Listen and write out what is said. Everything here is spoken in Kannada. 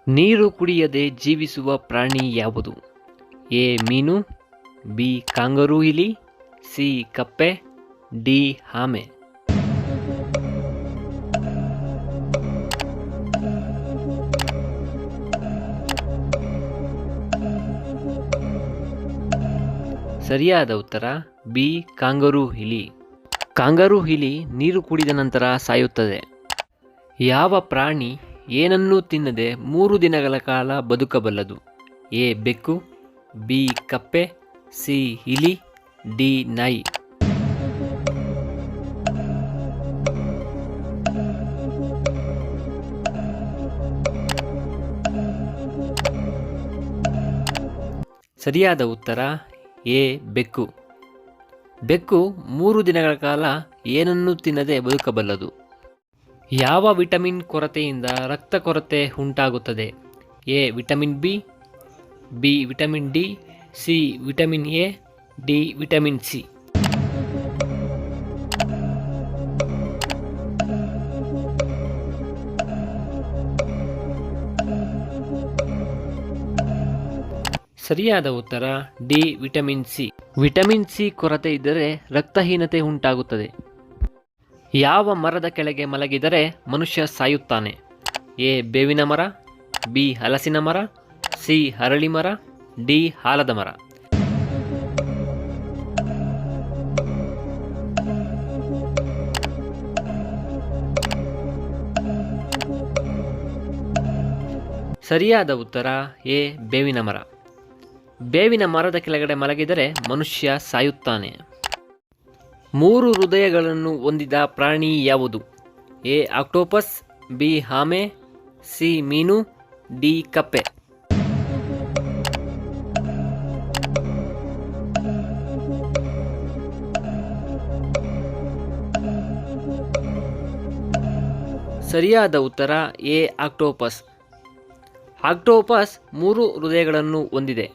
ನೀರು ಕುಡಿಯದೆ ಜೀವಿಸುವ ಪ್ರಾಣಿ ಯಾವುದು? ಎ ಮೀನು, ಬಿ ಕಾಂಗರೂ ಇಲಿ, ಸಿ ಕಪ್ಪೆ, ಡಿ ಆಮೆ. ಸರಿಯಾದ ಉತ್ತರ ಬಿ ಕಾಂಗರೂ ಇಲಿ. ಕಾಂಗರೂ ಇಲಿ ನೀರು ಕುಡಿದ ನಂತರ ಸಾಯುತ್ತದೆ. ಯಾವ ಪ್ರಾಣಿ ಏನನ್ನೂ ತಿನ್ನದೆ 3 ದಿನಗಳ ಕಾಲ ಬದುಕಬಲ್ಲದು? ಎ ಬೆಕ್ಕು, ಬಿ ಕಪ್ಪೆ, ಸಿ ಇಲಿ, ಡಿ ನಾಯಿ. ಸರಿಯಾದ ಉತ್ತರ ಎ ಬೆಕ್ಕು. ಬೆಕ್ಕು 3 ದಿನಗಳ ಕಾಲ ಏನನ್ನೂ ತಿನ್ನದೆ ಬದುಕಬಲ್ಲದು. ಯಾವ ವಿಟಮಿನ್ ಕೊರತೆಯಿಂದ ರಕ್ತ ಕೊರತೆ ಉಂಟಾಗುತ್ತದೆ? A vitamin B, B vitamin D, C vitamin A, D vitamin C. ಸರಿಯಾದ ಉತ್ತರ D vitamin C. Vitamin C ಕೊರತೆ ಇದ್ದರೆ ರಕ್ತಹೀನತೆ ಉಂಟಾಗುತ್ತದೆ. ಯಾವ ಮರದ ಕೆಳಗೆ ಮಲಗಿದರೆ ಮನುಷ್ಯ ಸಾಯುತ್ತಾನೆ? ಎ ಬೇವಿನ ಮರ, ಬಿ ಹಲಸಿನ ಮರ, ಸಿ ಹರಳಿ ಮರ, ಡಿ ಆಲದ ಮರ. ಸರಿಯಾದ ಉತ್ತರ ಎ ಬೇವಿನ ಮರ. ಬೇವಿನ ಮರದ ಕೆಳಗಡೆ ಮಲಗಿದರೆ ಮನುಷ್ಯ ಸಾಯುತ್ತಾನೆ. 3 ಹೃದಯಗಳನ್ನು ಹೊಂದಿದ ಪ್ರಾಣಿ ಯಾವುದು? ಎ ಆಕ್ಟೋಪಸ್, ಬಿ ಆಮೆ, ಸಿ ಮೀನು, ಡಿ ಕಪ್ಪೆ. ಸರಿಯಾದ ಉತ್ತರ ಎ ಆಕ್ಟೋಪಸ್. ಆಕ್ಟೋಪಸ್ 3 ಹೃದಯಗಳನ್ನು ಹೊಂದಿದೆ.